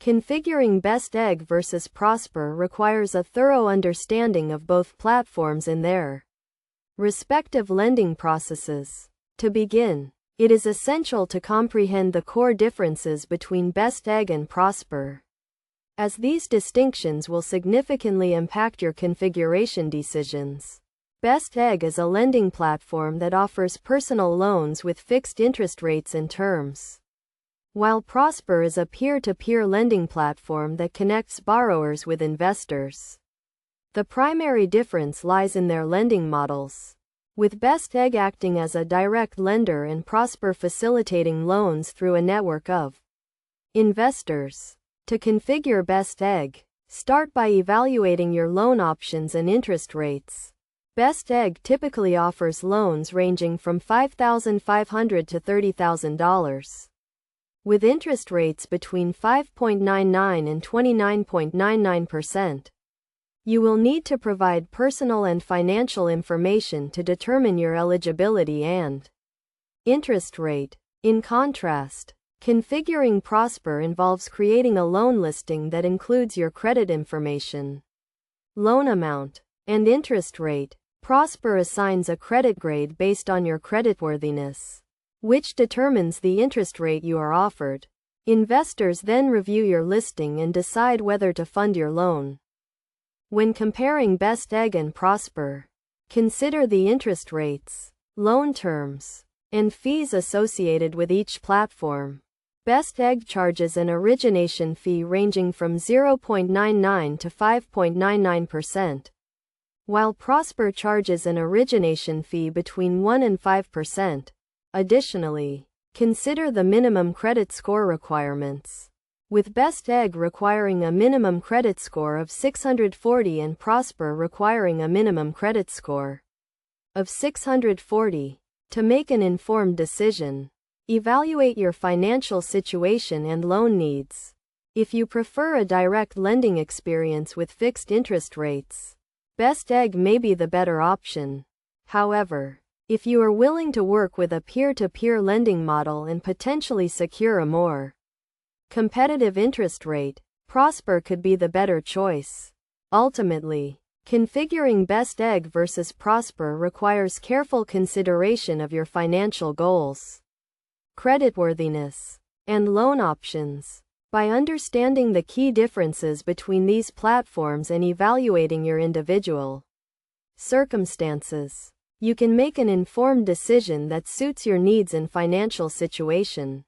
Configuring Best Egg versus Prosper requires a thorough understanding of both platforms and their respective lending processes. To begin, it is essential to comprehend the core differences between Best Egg and Prosper, as these distinctions will significantly impact your configuration decisions. Best Egg is a lending platform that offers personal loans with fixed interest rates and terms, while Prosper is a peer-to-peer lending platform that connects borrowers with investors. The primary difference lies in their lending models, with Best Egg acting as a direct lender and Prosper facilitating loans through a network of investors. To configure Best Egg, start by evaluating your loan options and interest rates. Best Egg typically offers loans ranging from $5,500 to $30,000, with interest rates between 5.99% and 29.99%. You will need to provide personal and financial information to determine your eligibility and interest rate. In contrast, configuring Prosper involves creating a loan listing that includes your credit information, loan amount, and interest rate. Prosper assigns a credit grade based on your creditworthiness, which determines the interest rate you are offered. Investors then review your listing and decide whether to fund your loan. When comparing Best Egg and Prosper, consider the interest rates, loan terms, and fees associated with each platform. Best Egg charges an origination fee ranging from 0.99% to 5.99%, while Prosper charges an origination fee between 1% and 5%. Additionally, consider the minimum credit score requirements, with Best Egg requiring a minimum credit score of 640 and Prosper requiring a minimum credit score of 640. To make an informed decision, evaluate your financial situation and loan needs. If you prefer a direct lending experience with fixed interest rates, Best Egg may be the better option. However, if you are willing to work with a peer-to-peer lending model and potentially secure a more competitive interest rate, Prosper could be the better choice. Ultimately, configuring Best Egg versus Prosper requires careful consideration of your financial goals, creditworthiness, and loan options. By understanding the key differences between these platforms and evaluating your individual circumstances, you can make an informed decision that suits your needs and financial situation.